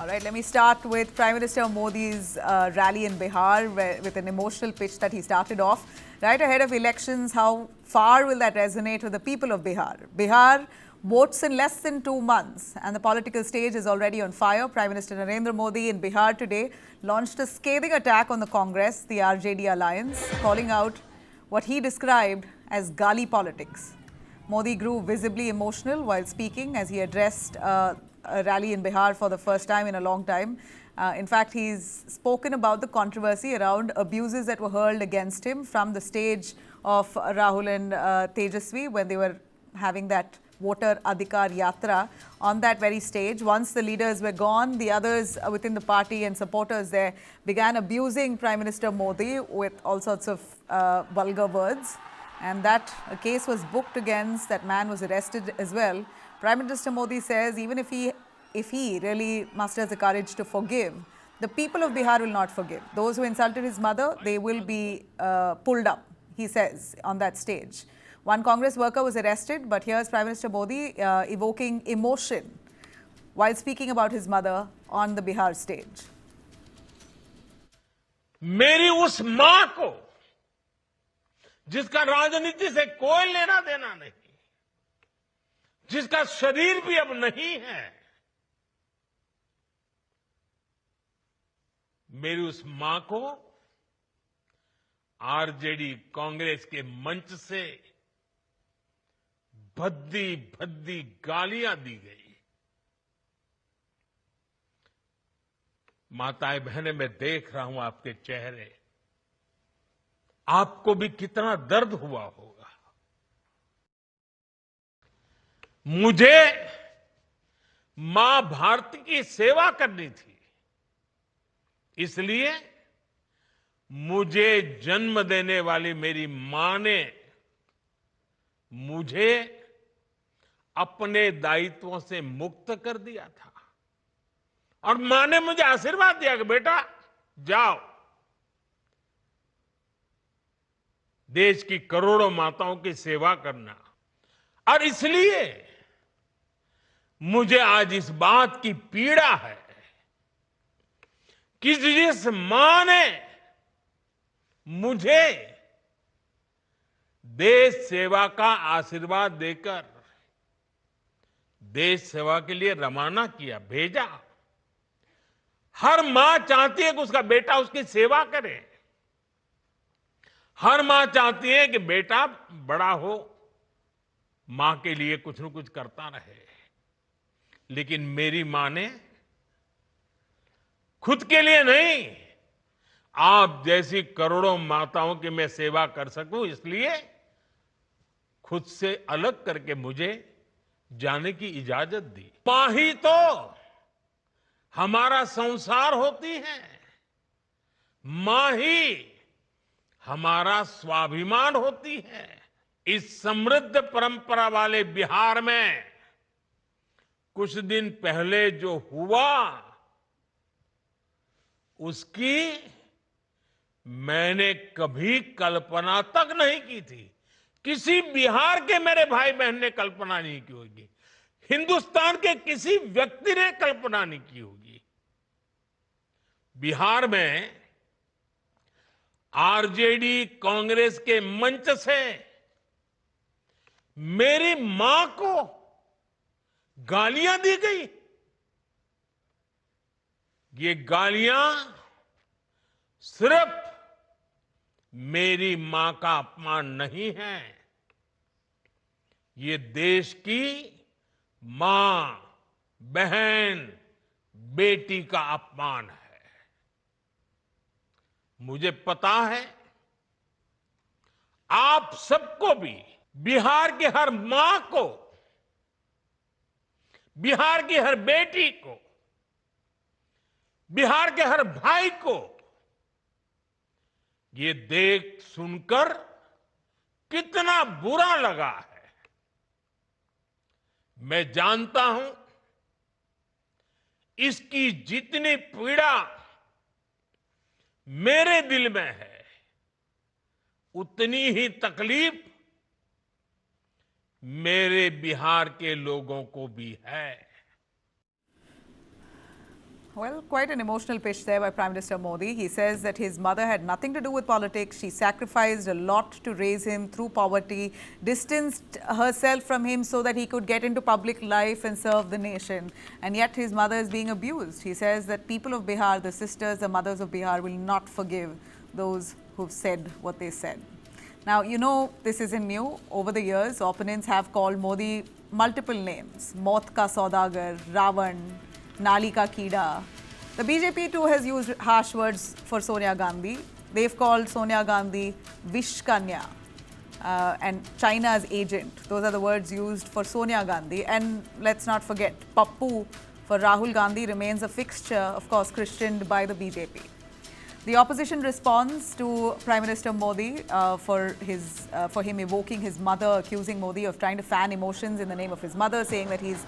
All right, let me start with Prime Minister Modi's rally in Bihar with an emotional pitch that he started off. Right ahead of elections, how far will that resonate with the people of Bihar? Bihar votes in less than 2 months and the political stage is already on fire. Prime Minister Narendra Modi in Bihar today launched a scathing attack on the Congress, the RJD alliance, calling out what he described as Gaali politics. Modi grew visibly emotional while speaking as he addressed a rally in Bihar for the first time in a long time. In fact, he's spoken about the controversy around abuses that were hurled against him from the stage of Rahul and Tejasvi when they were having that voter Adhikar Yatra on that very stage. Once the leaders were gone, the others within the party and supporters there began abusing Prime Minister Modi with all sorts of vulgar words. And that a case was booked against, that man was arrested as well. Prime Minister Modi says even if he really musters the courage to forgive, the people of Bihar will not forgive. Those who insulted his mother, they will be pulled up, he says, on that stage. One Congress worker was arrested, but here's Prime Minister Modi evoking emotion while speaking about his mother on the Bihar stage. मेरी उस मां को जिसका राजनीति से कोई लेना देना नहीं, जिसका शरीर भी अब नहीं है, मेरी उस मां को आरजेडी कांग्रेस के मंच से भद्दी भद्दी गालियां दी गई। माताएं बहनें, मैं देख रहा हूं आपके चेहरे, आपको भी कितना दर्द हुआ होगा। मुझे मां भारती की सेवा करनी थी, इसलिए मुझे जन्म देने वाली मेरी मां ने मुझे अपने दायित्वों से मुक्त कर दिया था और मां ने मुझे आशीर्वाद दिया कि बेटा जाओ, देश की करोड़ों माताओं की सेवा करना। और इसलिए मुझे आज इस बात की पीड़ा है कि जिस मां ने मुझे देश सेवा का आशीर्वाद देकर देश सेवा के लिए रवाना किया, भेजा। हर मां चाहती है कि उसका बेटा उसकी सेवा करे। हर मां चाहती है कि बेटा बड़ा हो, मां के लिए कुछ न कुछ करता रहे। लेकिन मेरी मां ने खुद के लिए नहीं, आप जैसी करोड़ों माताओं की मैं सेवा कर सकूं, इसलिए खुद से अलग करके मुझे जाने की इजाजत दी। मां ही तो हमारा संसार होती है, मां ही हमारा स्वाभिमान होती है। इस समृद्ध परंपरा वाले बिहार में कुछ दिन पहले जो हुआ, उसकी मैंने कभी कल्पना तक नहीं की थी। किसी बिहार के मेरे भाई बहन ने कल्पना नहीं की होगी, हिंदुस्तान के किसी व्यक्ति ने कल्पना नहीं की होगी। बिहार में आरजेडी कांग्रेस के मंच से मेरी मां को गालियां दी गई। ये गालियां सिर्फ मेरी मां का अपमान नहीं है, ये देश की मां, बहन, बेटी का अपमान है। मुझे पता है आप सबको भी, बिहार की हर मां को, बिहार की हर बेटी को, बिहार के हर भाई को ये देख सुनकर कितना बुरा लगा है। मैं जानता हूं इसकी जितनी पीड़ा मेरे दिल में है, उतनी ही तकलीफ मेरे बिहार के लोगों को भी है। Well, quite an emotional pitch there by Prime Minister Modi. He says that his mother had nothing to do with politics. She sacrificed a lot to raise him through poverty, distanced herself from him so that he could get into public life and serve the nation. And yet his mother is being abused. He says that people of Bihar, the sisters, the mothers of Bihar, will not forgive those who've said what they said. Now, you know, this isn't new. Over the years, opponents have called Modi multiple names. Maut ka Saudagar, Ravan, Nali ka Keeda. The BJP too has used harsh words for Sonia Gandhi. They've called Sonia Gandhi Vish Kanya and China's agent. Those are the words used for Sonia Gandhi. And let's not forget, Pappu for Rahul Gandhi remains a fixture, of course, christened by the BJP. The opposition responds to Prime Minister Modi for him evoking his mother, accusing Modi of trying to fan emotions in the name of his mother, saying that he's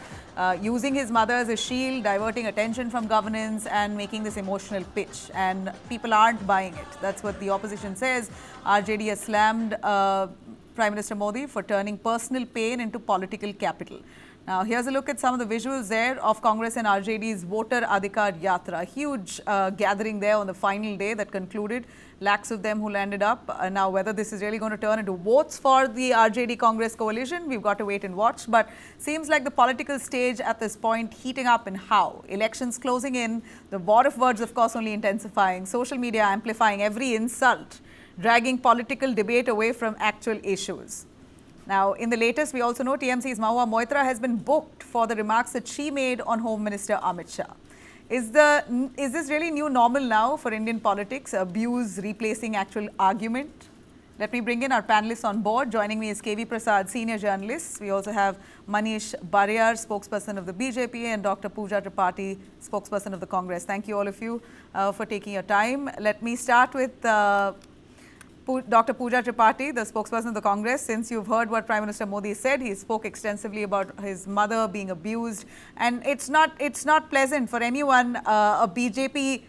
using his mother as a shield, diverting attention from governance and making this emotional pitch. And people aren't buying it. That's what the opposition says. RJD has slammed Prime Minister Modi for turning personal pain into political capital. Now, here's a look at some of the visuals there of Congress and RJD's voter Adhikar Yatra. A huge gathering there on the final day that concluded. Lakhs of them who landed up. Now, whether this is really going to turn into votes for the RJD Congress coalition, we've got to wait and watch. But seems like the political stage at this point heating up in how? Elections closing in, the war of words, of course, only intensifying, social media amplifying every insult, dragging political debate away from actual issues. Now, in the latest, we also know TMC's Mahua Moitra has been booked for the remarks that she made on Home Minister Amit Shah. Is this really new normal now for Indian politics, abuse replacing actual argument? Let me bring in our panelists on board. Joining me is KV Prasad, senior journalist. We also have Manish Bariyar, spokesperson of the BJP, and Dr. Pooja Tripathi, spokesperson of the Congress. Thank you all of you for taking your time. Let me start with Dr. Pooja Tripathi, the spokesperson of the Congress. Since you've heard what Prime Minister Modi said, he spoke extensively about his mother being abused, and it's not pleasant for anyone, a BJP,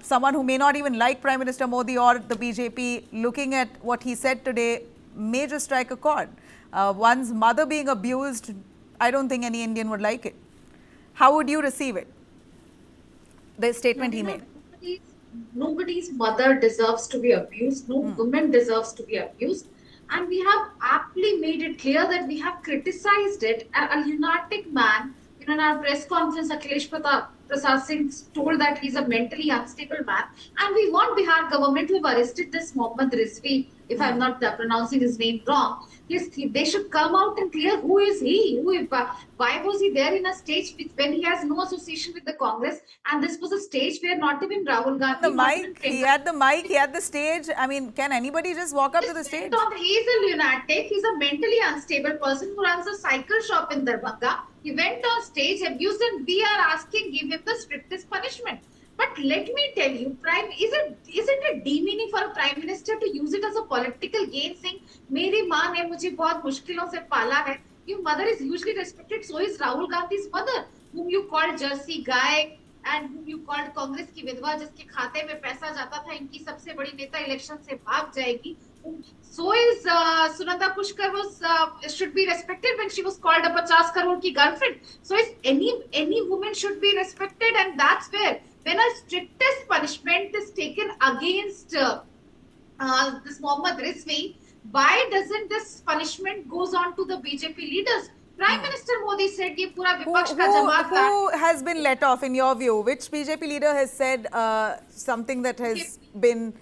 someone who may not even like Prime Minister Modi or the BJP, looking at what he said today, may just strike a chord. One's mother being abused, I don't think any Indian would like it. How would you receive it? The statement he made. Nobody's mother deserves to be abused. No woman deserves to be abused. And we have aptly made it clear that we have criticized it. A lunatic man, in our press conference, Akhilesh Prasad Singh told that he's a mentally unstable man. And we want Bihar government to have arrested this Mohammad Rizvi, if I'm not pronouncing his name wrong. Yes, they should come out and clear who is he? Why was he there in a stage when he has no association with the Congress? And this was a stage where not even Rahul Gandhi... The mic, he had the mic, he had the stage. I mean, can anybody just walk up to the stage? He's a lunatic. He's a mentally unstable person who runs a cycle shop in Darbhanga. He went on stage, abused, and we are asking, give him the strictest punishment. But let me tell you, isn't it demeaning for a prime minister to use it as a political gain, saying, "Meri maa ne mujhe bahut mushkilon se pala hai." Your mother is usually respected. So is Rahul Gandhi's mother, whom you called Jersey guy and whom you called Congress की विधवा, जिसके खाते में पैसा जाता था, इनकी सबसे बड़ी नेता इलेक्शन से भाग जाएगी. So is Sunanda Pushkar should be respected when she was called a 50 crore ki girlfriend. So is any woman should be respected, and that's where when a strictest punishment is taken against this Mohammad Rizvi, why doesn't this punishment goes on to the BJP leaders? Prime Minister Modi said ye pura vipaksh ka jamaat tha. Who has been let off in your view? Which BJP leader has said something that has been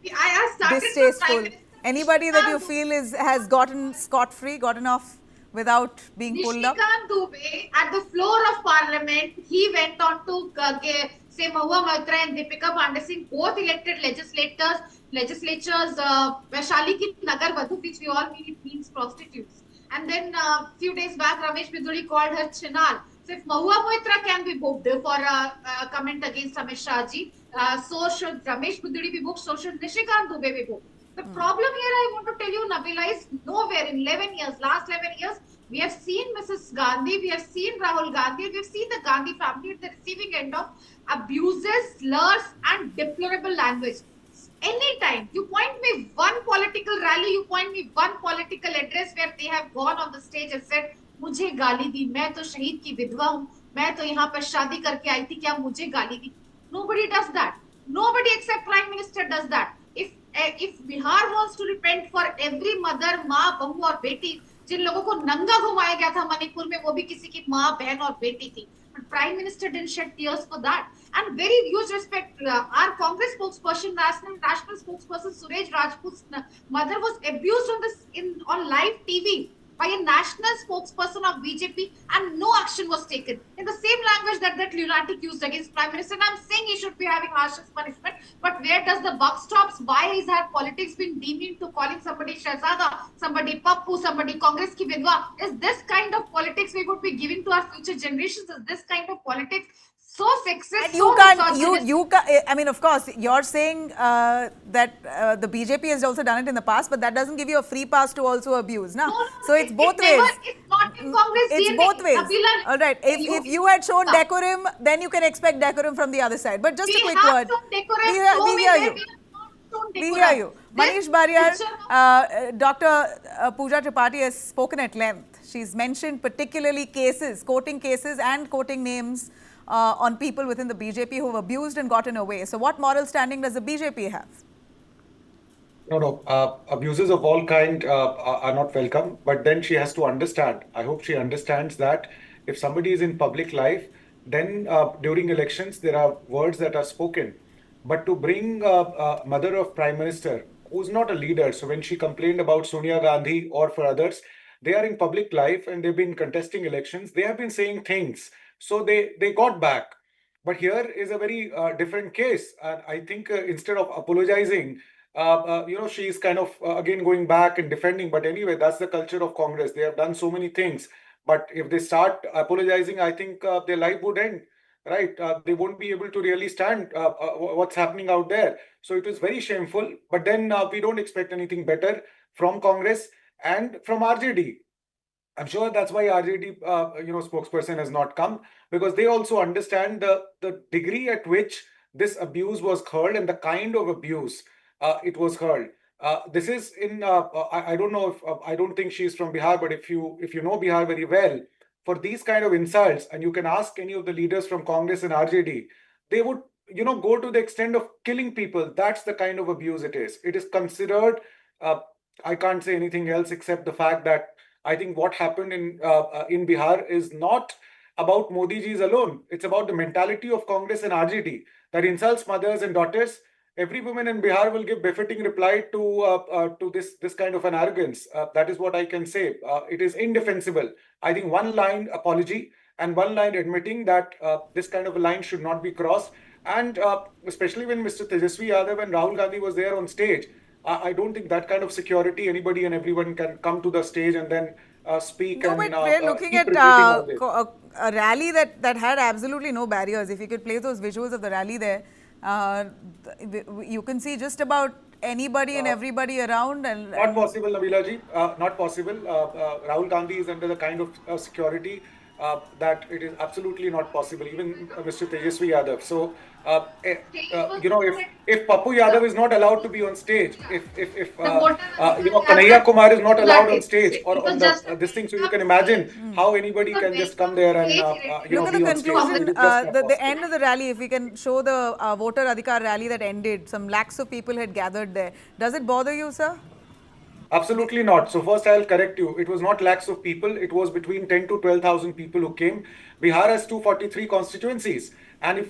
distasteful? Anybody that you feel has gotten scot-free, gotten off without being pulled up? Nishikant Dubey, at the floor of Parliament, he went on to say Mahua Moitra and Deepika Pandey Singh, both elected legislatures, Vaishali ki Nagar Vadhu, which we all means prostitutes. And then a few days back, Ramesh Biduri called her Chinar. So if Mahua Moitra can be booked for a comment against Amit Shah ji, so should Ramesh Biduri be booked, so should Nishikant Dubey be booked. The problem here, I want to tell you, Nabila, is nowhere in last 11 years, we have seen Mrs. Gandhi, we have seen Rahul Gandhi, we have seen the Gandhi family at the receiving end of abuses, slurs, and deplorable language. Anytime you point me one political rally, you point me one political address where they have gone on the stage and said, "Mujhe gaali di, main to shaheed ki vidwa hu." मैं तो यहाँ पर शादी करके आई थी, क्या मुझे गाली दी? Nobody does that. Nobody except Prime Minister does that. If Bihar wants to repent for every mother, माँ, बहू और बेटी, जिन लोगों को नंगा घुमाया गया था मणिपुर में, वो भी किसी की माँ, बहन और बेटी थी. But Prime Minister didn't shed tears for that. And very huge respect, our Congress spokesperson, national spokesperson Suresh Rajput's mother was abused on live TV by a national spokesperson of BJP, and no action was taken. In the same language that lunatic used against Prime Minister, and I'm saying he should be having harshest punishment, but where does the buck stops? Why is our politics being deemed into calling somebody Shahzada, somebody Pappu, somebody Congress ki Vidwa? Is this kind of politics we would be giving to our future generations? Is this kind of politics so sexist, And so misogynist? you can't, I mean, of course, you're saying that the BJP has also done it in the past, but that doesn't give you a free pass to also abuse, no? So it's both ways. It's not in Congress It's DNA. both ways. Nabila, All right. If you had shown decorum, then you can expect decorum from the other side. But just a quick word. We hear you. We hear you. Manish Bariyar, Dr. Pooja Tripathi has spoken at length. She's mentioned particularly cases, quoting cases and quoting names on people within the BJP who have abused and gotten away. So what moral standing does the BJP have? No. Abuses of all kind are not welcome. But then she has to understand. I hope she understands that if somebody is in public life, then during elections there are words that are spoken. But to bring mother of Prime Minister, who's not a leader, so when she complained about Sonia Gandhi or for others, they are in public life and they've been contesting elections. They have been saying things, so they got back. But here is a very different case, and I think instead of apologizing, she is kind of again going back and defending. But anyway, that's the culture of Congress. They have done so many things, but if they start apologizing, I think their life would end. Right? They won't be able to really stand what's happening out there. So it is very shameful. But then we don't expect anything better from Congress and from RJD. I'm sure that's why RJD, spokesperson has not come, because they also understand the degree at which this abuse was hurled and the kind of abuse it was hurled. This is in I don't know if I don't think she's from Bihar, but if you know Bihar very well, for these kind of insults, and you can ask any of the leaders from Congress and RJD, they would go to the extent of killing people. That's the kind of abuse it is. It is considered. I can't say anything else except the fact that I think what happened in Bihar is not about Modi ji's alone. It's about the mentality of Congress and RJD that insults mothers and daughters. Every woman in Bihar will give befitting reply to this kind of an arrogance. That is what I can say. It is indefensible. I think one line apology and one line admitting that this kind of a line should not be crossed. And especially when Mr. Tejasvi Yadav and Rahul Gandhi was there on stage, I don't think that kind of security, anybody and everyone can come to the stage and then speak. No, and but we're looking keep at repeating all this. a rally that had absolutely no barriers. If you could play those visuals of the rally there, you can see just about anybody and everybody around. Not possible, Nabila ji. Not possible. Rahul Gandhi is under the kind of security that it is absolutely not possible. Even Mr. Tejasvi Yadav. So, if Pappu Yadav is not allowed to be on stage, if Kanhaiya Kumar is not allowed on stage or on this thing, so you can imagine how anybody can just come there and Look at the be on stage. conclusion, It is just not the possible. end of the rally. If we can show the voter Adhikar rally that ended, some lakhs of people had gathered there. Does it bother you, sir? Absolutely not. So first I'll correct you. It was not lakhs of people. It was between 10 to 12,000 people who came. Bihar has 243 constituencies, and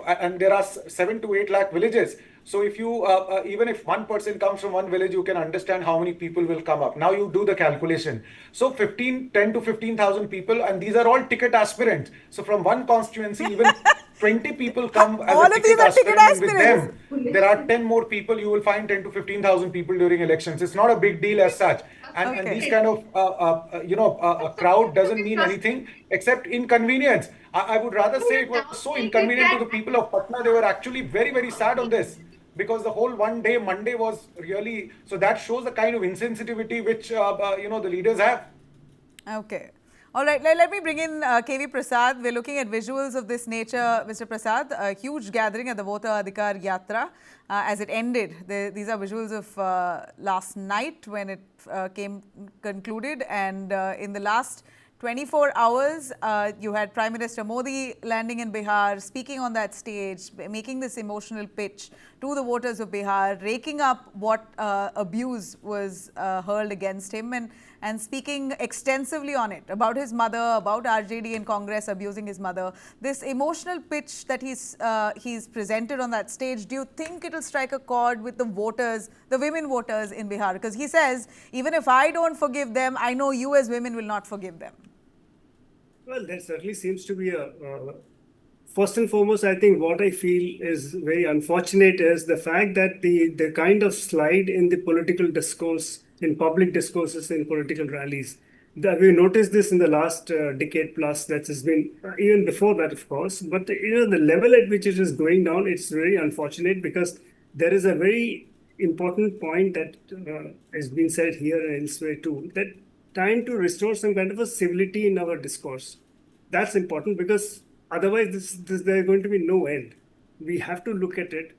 and there are 7 to 8 lakh villages. So if you even if one person comes from one village, you can understand how many people will come up. Now you do the calculation. So 10 to 15,000 people, and these are all ticket aspirants. So from one constituency, even 20 people come as All a of these ticket are ticket aspirant, and with aspirants. them there are 10 more people. You will find 10 to 15,000 people during elections. It's not a big deal as such. And these kind of a crowd doesn't mean anything except inconvenience. I would rather say it was so inconvenient to the people of Patna. They were actually very, very sad on this, because the whole one day Monday was really, so that shows the kind of insensitivity which the leaders have. Okay. All right, let me bring in KV Prasad. We're looking at visuals of this nature, Mr. Prasad. A huge gathering at the Voter Adhikar Yatra as it ended. These are visuals of last night when it concluded, and in the last 24 hours, you had Prime Minister Modi landing in Bihar, speaking on that stage, making this emotional pitch to the voters of Bihar, raking up what abuse was hurled against him, and speaking extensively on it, about his mother, about RJD and Congress abusing his mother. This emotional pitch that he's presented on that stage, do you think it'll strike a chord with the voters, the women voters in Bihar? Because he says, even if I don't forgive them, I know you as women will not forgive them. Well, that certainly seems to be first and foremost, I think what I feel is very unfortunate is the fact that the kind of slide in the political discourse, in public discourses, in political rallies, that we noticed this in the last decade plus, that has been, even before that, of course, but the level at which it is going down, it's very unfortunate, because there is a very important point that has been said here and elsewhere too, that time to restore some kind of a civility in our discourse. That's important, because otherwise there is going to be no end. We have to look at it.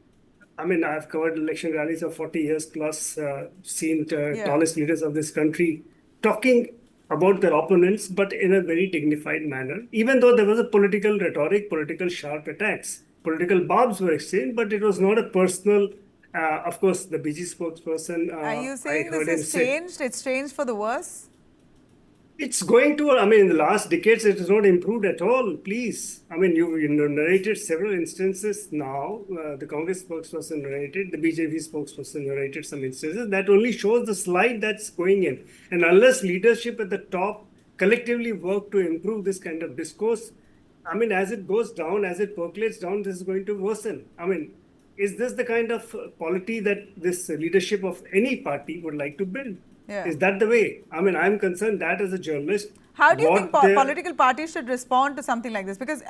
I mean, I've covered election rallies of 40 years plus, seen tallest leaders of this country talking about their opponents, but in a very dignified manner. Even though there was a political rhetoric, political sharp attacks, political barbs were exchanged, but it was not a personal. Of course, the BG spokesperson. Are you saying this has changed? It's changed for the worse? It's going to, I mean, in the last decades, it has not improved at all, please. I mean, you narrated several instances now. The Congress spokesperson narrated, the BJP spokesperson narrated some instances. That only shows the slide that's going in. And unless leadership at the top collectively work to improve this kind of discourse, I mean, as it goes down, as it percolates down, this is going to worsen. I mean, is this the kind of polity that this leadership of any party would like to build? Yeah. Is that the way? I mean, I'm concerned that as a journalist. How do you think political parties should respond to something like this? Because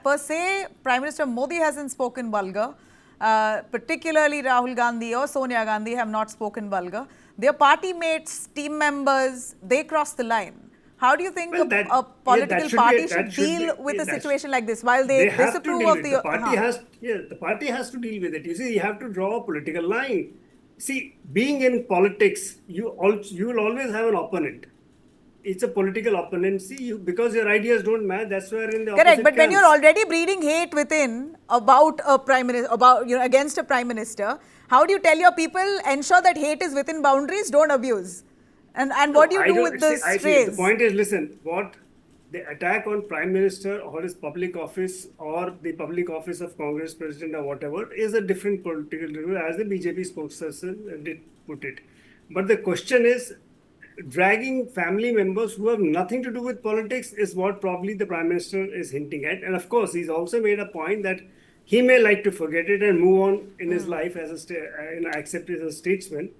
per se, Prime Minister Modi hasn't spoken vulgar. Particularly Rahul Gandhi or Sonia Gandhi have not spoken vulgar. Their party mates, team members, they cross the line. How do you think a political party should deal with a situation like this while they disapprove of the... The party has to deal with it. You see, you have to draw a political line. See, being in politics, you will always have an opponent. It's a political opponent. See, because your ideas don't match, that's where in the correct. But when you're already breeding hate within about a prime minister, against a prime minister, how do you tell your people, ensure that hate is within boundaries, don't abuse? And what do you do with the strays? The point is, listen, what the attack on Prime Minister or his public office or the public office of Congress President or whatever is a different political rule, as the BJP spokesperson did put it. But the question is, dragging family members who have nothing to do with politics is what probably the Prime Minister is hinting at. And of course, he's also made a point that he may like to forget it and move on in his life as accept it as a statesman.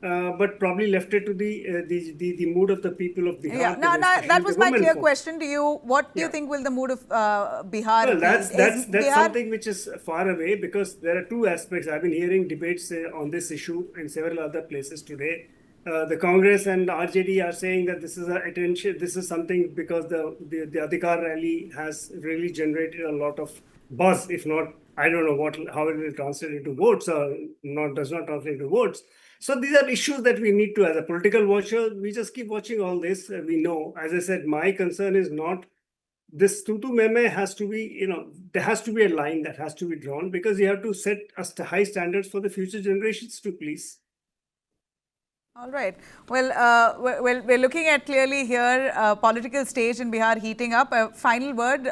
But probably left it to the mood of the people of Bihar. Yeah, that was my clear question to you. What do you think will the mood of Bihar be? Well, that's something which is far away, because there are two aspects. I've been hearing debates on this issue in several other places today. The Congress and RJD are saying that this is attention. This is something because the Adhikar rally has really generated a lot of buzz. If not, I don't know how it will translate into votes or does not translate into votes. So these are issues that we need to, as a political watcher, we just keep watching all this. We know, as I said, my concern is not this tutu meme has to be, there has to be a line that has to be drawn, because you have to set high standards for the future generations too, please. All right. Well, we're looking at clearly here political stage in Bihar heating up. Final word,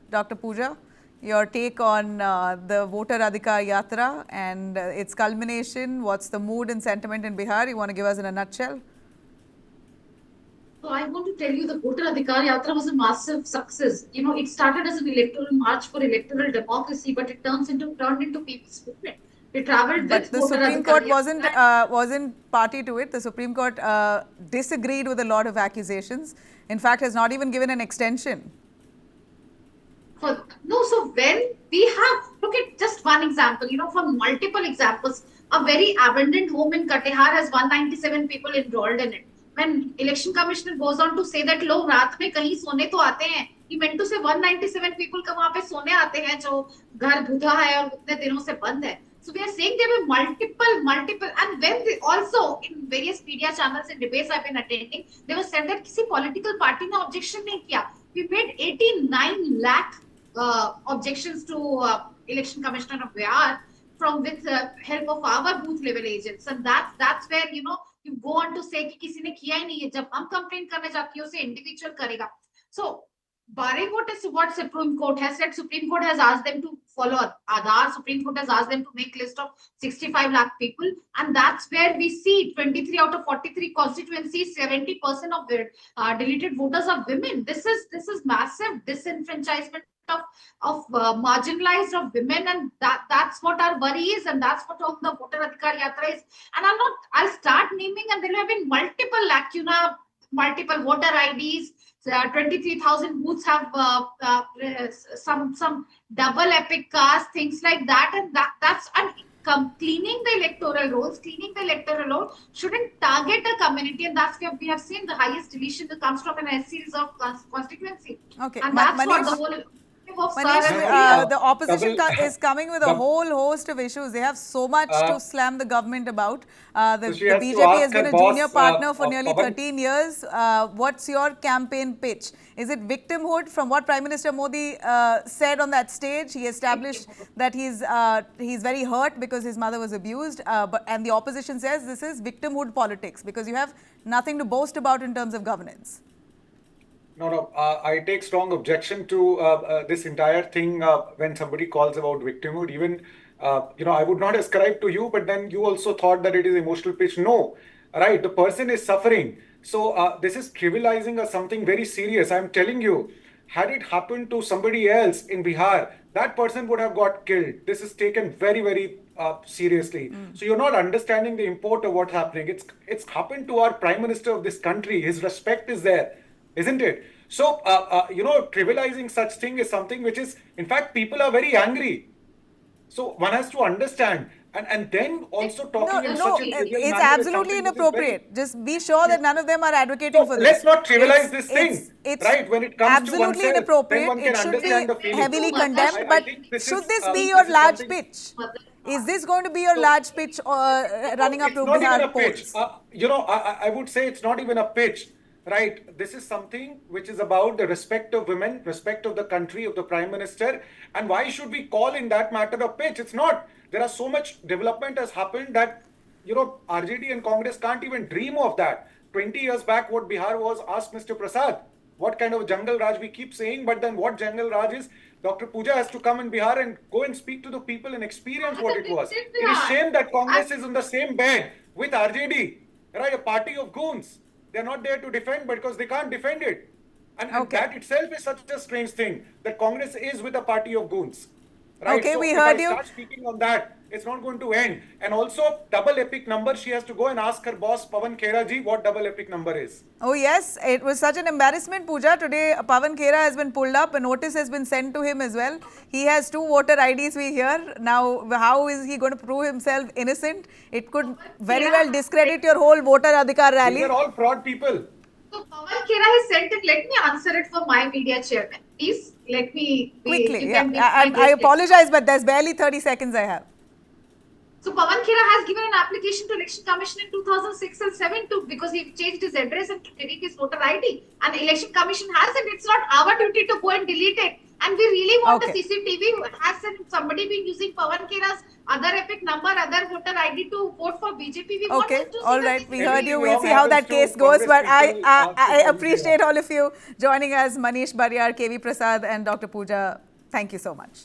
Dr. Pooja. Your take on the voter Adhikar Yatra and its culmination. What's the mood and sentiment in Bihar? You want to give us in a nutshell? So I want to tell you the voter Adhikar Yatra was a massive success. It started as an electoral march for electoral democracy, but it turned into people's movement. They traveled but the Supreme Court wasn't party to it. The Supreme Court disagreed with a lot of accusations. In fact, has not even given an extension. So when we have, look at just one example, from multiple examples, a very abandoned home in Katihar has 197 people enrolled in it. When election commissioner goes on to say that log raat mein kahin sone to aate hain, he meant to say 197 people ka wahan pe sone aate hain jo ghar budha hai aur itne dinon se band hai. So we are saying there were multiple, and when they also in various media channels and debates I've been attending, they were said that किसी political party ने objection नहीं किया. We made 89 lakh objections to election commissioner of Bihar from with help of our booth level agents, and that's where you go on to say कि किसी ने किया ही नहीं है. जब हम complain करने जाती है उसे individual करेगा. So barring what Supreme Court has said, Supreme Court has asked them to follow Aadhaar. Supreme Court has asked them to make list of 65 lakh people, and that's where we see 23 out of 43 constituencies, 70% of the deleted voters are women. This is massive disenfranchisement of marginalized of women, and that's what our worry is, and that's what the voter Adhikar Yatra is. And I'll start naming, and there have been multiple lacuna, multiple voter IDs. 23,000 booths have some double epic casts, things like that, and that's cleaning the electoral rolls. Cleaning the electoral roll shouldn't target a community, and that's where we have seen the highest deletion that comes from an series of constituency. Okay, and that's what the whole. Manish, the opposition is coming with a whole host of issues. They have so much to slam the government about. The BJP has been a junior partner for nearly 13 years. What's your campaign pitch? Is it victimhood? From what Prime Minister Modi said on that stage, he established that he's very hurt because his mother was abused. And the opposition says this is victimhood politics because you have nothing to boast about in terms of governance. No, I take strong objection to this entire thing when somebody calls about victimhood. Even, I would not ascribe to you, but then you also thought that it is emotional pitch. No, right? The person is suffering. So this is trivializing something very serious. I'm telling you, had it happened to somebody else in Bihar, that person would have got killed. This is taken very, very seriously. So you're not understanding the import of what's happening. It's happened to our Prime Minister of this country. His respect is there. Isn't it? So, trivializing such thing is something which is, in fact, people are very angry. So, one has to understand. And then also talking in such a trivial it's manner absolutely inappropriate. Just be sure that none of them are advocating for this. Let's not trivialize this thing. It's right? When it comes to absolutely inappropriate. then one can it should understand be the feeling. heavily condemned. But should this be this your is large something- pitch? Is this going to be your large pitch running up to It's not even Bihar a pitch. polls? I would say it's not even a pitch. Right, this is something which is about the respect of women, respect of the country, of the Prime Minister, and why should we call in that matter a pitch? It's not. There are so much development has happened that, RJD and Congress can't even dream of that. 20 years back, what Bihar was, asked Mr. Prasad, what kind of jungle Raj we keep saying, but then what jungle Raj is, Dr. Puja has to come in Bihar and go and speak to the people and experience what it was. It is shame that Congress is in the same bed with RJD, right, a party of goons. They're not there to defend because they can't defend it. And that itself is such a strange thing that Congress is with a party of goons. Right? Okay, so we if heard I you. start speaking on that, it's not going to end. And also, double epic number, she has to go and ask her boss, Pawan Khera ji, what double epic number is. Oh yes, it was such an embarrassment, Pooja. Today, Pawan Khera has been pulled up. A notice has been sent to him as well. He has 2 voter IDs, we hear. Now, how is he going to prove himself innocent? It could very well discredit your whole voter Adhikar rally. These are all fraud people. So Pawan Khera has sent it. Let me answer it for my media chairman. Please, let me... Quickly, I apologize, but there's barely 30 seconds I have. So Pawan Khera has given an application to Election Commission in 2006 and 7 because he changed his address and to delete his voter ID. And the Election Commission has it. It's not our duty to go and delete it. And we really want the CCTV. Has somebody been using Pawan Khera's other epic number, other voter ID to vote for BJP? We want them to see all right. We heard you. We'll wrong see how that happens case to goes. But Congress I people, appreciate all of you joining us. Manish Baryar, KV Prasad and Dr. Pooja. Thank you so much.